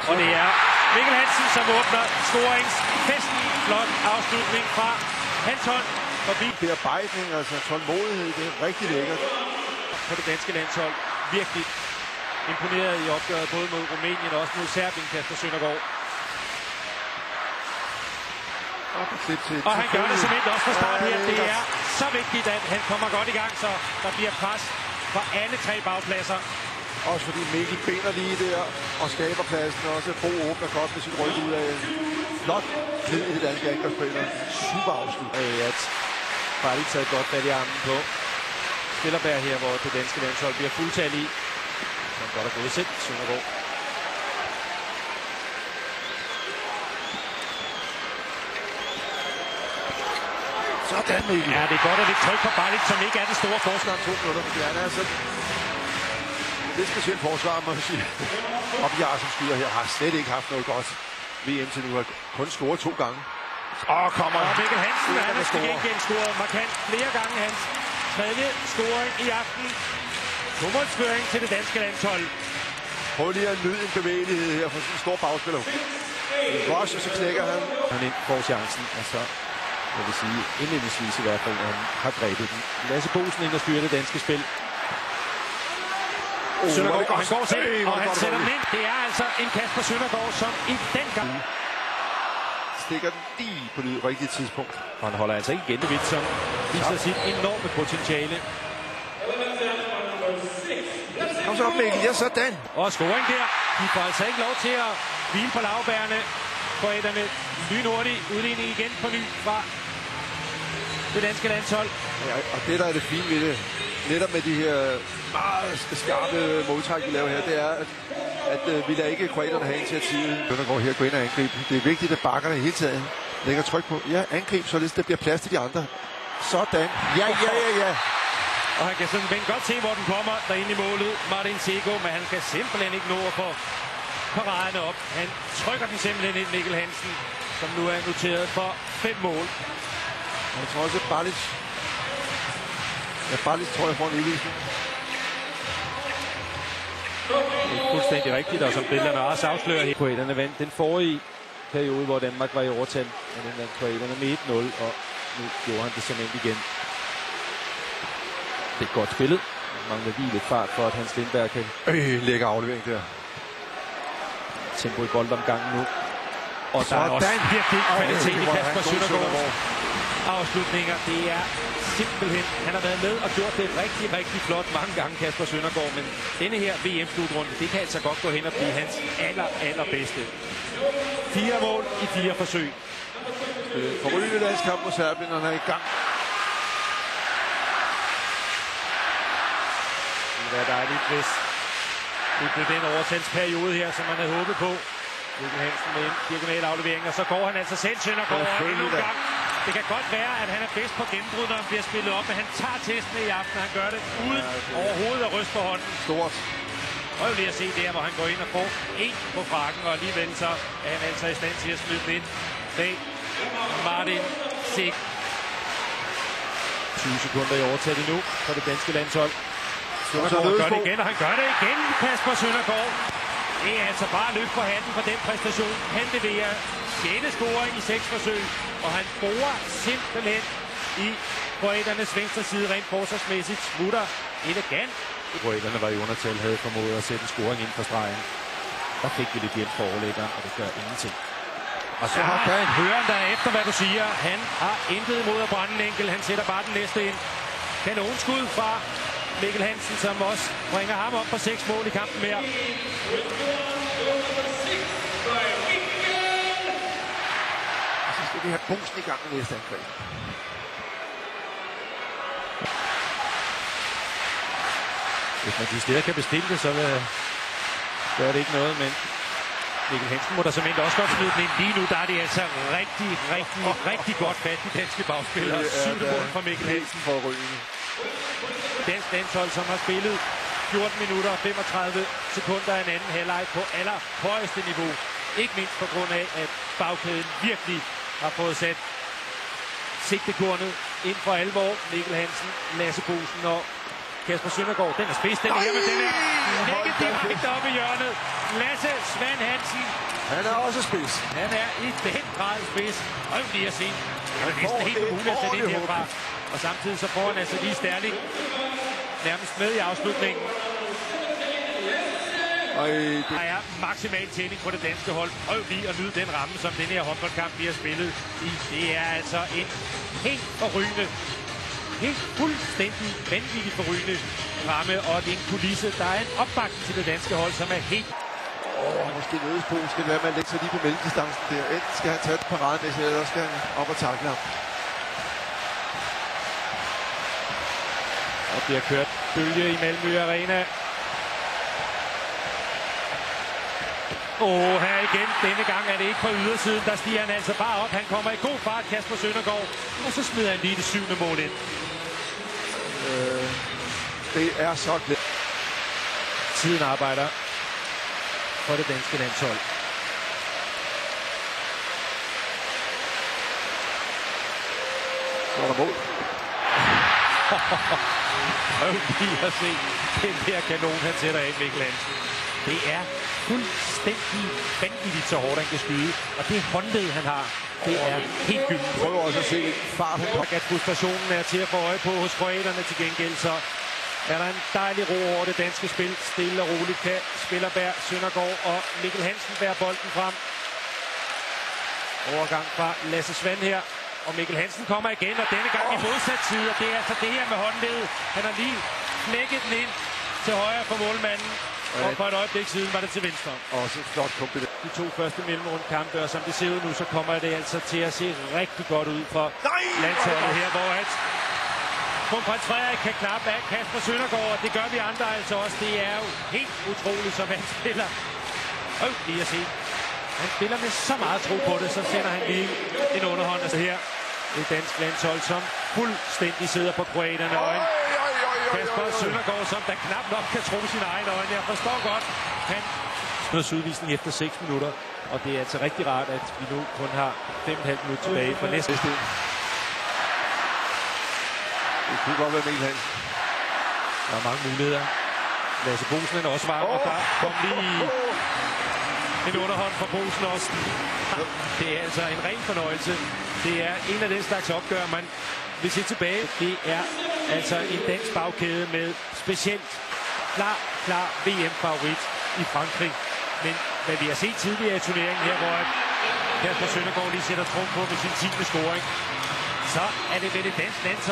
Og det er Mikkel Hansen, som åbner scoringsfesten. Flot afslutning fra hans hånd forbi. Bearbejdning, altså tålmodighed, det er rigtig lækkert. På det danske landshold virkelig imponeret i opgøret både mod Rumænien og også mod Serbien, Kasper Søndergaard. Og han gør det simpelthen også fra start her. Det er så vigtigt, at han kommer godt i gang, så der bliver pres fra alle tre bagpladser. Også fordi Mikkel binder lige der og skaber pladsen. Også Bo åbner godt med sit ryg ud af flot ned i det danske angrebsspiller. Super afslut. At bare lige taget godt fat i armen på Spillerberg her, hvor det danske landshold bliver fuldtal i. Som godt er gået selv, Søndergaard. Sådan, Mikkel. Ja, det er godt, at det tryk på Balic, som ikke er den store forsvar. 2 minutter. Ja, det er sådan. Det er specielt forsvar, må jeg sige. Og vi har som skyder her har slet ikke haft noget godt VM til nu. Har kun scoret 2 gange. Kommer Mikkel Hansen, han har til gengæld scoret markant flere gange. Hans tredje scoring i aften. 2-målsføring til det danske landshold. Prøv lige at nyde en bevægelighed her for sådan en stor bagspiller. Ross, og så knækker han. Han ind får chancen, og så jeg vil sige indledningsvis i hvert fald, at han har grebet den. Lasse Boesen ind og styrer det danske spil. Søndergaard, og han går selv, og han sætter den ind. Det er altså en Kasper Søndergaard, som i den gang stikker den lige på det rigtige tidspunkt. Og han holder altså ikke igen det vidt, som viser sit enorme potentiale. Kom så op, Mikkel. Ja, sådan. Og scoring der. De får altså ikke lov til at hvile på lavbærene. Kroaterne lynhurtigt udligning igen på ny fra det danske landshold. Ja, og det, der er det fine ved det, netop med de her meget skarpe modtræk, vi laver her, det er, at vi lader ikke kroaterne have initiativet. Søndergaard her går ind og angriber. Det er vigtigt, at bakkerne hele tiden lægger tryk på. Ja, angreb, så der bliver plads til de andre. Sådan. Ja. Og han kan simpelthen godt se, hvor den kommer derinde i målet. Martin Sego, men han kan simpelthen ikke nå at få paraderne op. Han trykker den simpelthen ind, Mikkel Hansen, som nu er noteret for 5 mål. Jeg tror også, at Balic tror jeg får en udvisning. Det er fuldstændig rigtigt, og som billederne også afslører her. Kroaterne vandt den forrige periode, hvor Danmark var i overtal. Og den vandt kroaterne med 1-0, og nu gjorde han det simpelthen igen. Det er godt spillet. Han mangler lige lidt fart for, at Hans Lindberg kan... Lækker aflevering der. Tempo i boldomgangen nu. Og der er også virkelig kvalitet i Kasper Søndergaard. Afslutninger, det er simpelthen... Han har været med og gjort det rigtig, rigtig flot mange gange, Kasper Søndergaard. Men denne her VM-slutrunde, det kan altså godt gå hen og blive hans allerbedste. 4 mål i 4 forsøg. Forrygende landskamp mod Serbien, og han er i gang. Det vil være dejligt, hvis det blev den overtalsperiode her, som man havde håbet på. Mikkel Hansen med en diagonal aflevering, og så går han altså selv Søndergaard endnu en gang. Det kan godt være, at han er bedst på gennembrud, når han bliver spillet op, men han tager testene i aften. Han gør det uden overhovedet at ryste på hånden. Stort. Prøv lige at se der, hvor han går ind og får en på frakken, og alligevel så er han altså i stand til at smide den ind bag Martin Sego. 20 sekunder i overtaget nu for det danske landshold. Søndergaard gør det igen, og han gør det igen, Kasper Søndergaard. Det er altså bare løb på hatten for den præstation. Han leverer 6. scoring i 6 forsøg, og han borer simpelthen i kroaternes venstre side rent forsvarsmæssigt. Smutter elegant. Kroaterne var i undertal, havde formået at sætte en scoring ind for stregen. Der fik vi lidt hjælp for overlæggeren, og det gør ingenting. Og så har han høren der efter, hvad du siger. Han har intet imod at brænde en enkelt. Han sætter bare den næste ind. Kanonskud fra Mikkel Hansen, som også bringer ham op på 6 mål i kampen mere. Så skal vi have boosten i gang med næste angreb. Hvis man de steder kan bestille det, så gør det ikke noget, men Mikkel Hansen må der simpelthen også godt smide den ind. Lige nu der er det altså rigtig godt fat i danske bagspillere. 7. mål fra Mikkel Hansen. Dansk landshold, som har spillet 14 minutter og 35 sekunder i en anden halvleg på allerhøjeste niveau. Ikke mindst på grund af, at bagkæden virkelig har fået sat sigtekornet ind for alvor. Mikkel Hansen, Lasse Boesen og Kasper Søndergaard. Den er spids, den her, men den er lægget direkte op i hjørnet. Lasse Svend Hansen. Han er også spids. Han er i den grad spids. Og lige at se. Han er næsten helt umuligt at sætte ind herfra. Og samtidig så får han altså lige Sterling nærmest med i afslutningen. Der er maksimal tænding på det danske hold. Prøv lige at nyde den ramme, som den her håndboldkamp vi har spillet i. Det er altså en helt forrygende, helt fuldstændig vanvittig forrygende ramme, og det er en kulisse. Der er en opbakning til det danske hold, som er helt... Måske nødes på, skal være med at lægge sig lige på mellemdistancen der. Enten skal han tage et parademæssigt, eller skal han op og takle ham. Og bliver kørt bølge i Malmø Arena. Her igen. Denne gang er det ikke på ydersiden. Der stiger han altså bare op. Han kommer i god fart, Kasper Søndergaard. Og så smider han lige det 7. mål ind. Det er så glædt. Tiden arbejder for det danske landshold. Så er der mål. Prøv lige at se den der kanon, han sætter af, Mikkel Hansen. Det er fuldstændig vanvittigt, så hårdt han kan skyde. Og det håndled, han har, det er helt gyldent. Prøv også at se fart. At frustrationen er til at få øje på hos kroaterne til gengæld, så er der en dejlig ro over det danske spil. Stille og roligt kan Spillerberg, Søndergaard og Mikkel Hansen bære bolden frem. Overgang fra Lasse Svend her. Og Mikkel Hansen kommer igen, og denne gang i modsat side. Og det er altså det her med håndledet. Han har lige flækket den ind til højre for målmanden. Og for et øjeblik siden var det til venstre. Også flot kumpe. De 2 første mellemrundekampe, og som det ser ud nu, så kommer det altså til at se rigtig godt ud for landsholdet her, hvor at Kronprins Frederik kan klappe af Kasper Søndergaard, og det gør vi andre altså også. Det er jo helt utroligt, som han spiller. Lige at se. Han spiller med så meget tro på det, så sender han lige en underhånd. Altså her et dansk landshold, som fuldstændig sidder på kroaterne øjne. Kasper Søndergaard, som der knap nok kan tro sine egne øjne. Jeg forstår godt, han smider udvisning efter 6 minutter. Og det er altså rigtig rart, at vi nu kun har 5,5 minutter tilbage for næste. Det kunne godt være Mikkel Hansen. Der er mange muligheder. Lasse Boesen er også varm, og der kom lige en underhånd fra Boesen også. Det er altså en ren fornøjelse. Det er en af den slags opgør, man vil se tilbage. Det er altså en dansk bagkæde med specielt klar VM-favorit i Frankrig. Men hvad vi har set tidligere i turneringen her, hvor Kasper Søndergaard lige sætter trumf på med sin 10. scoring, så er det ved det danske landshold.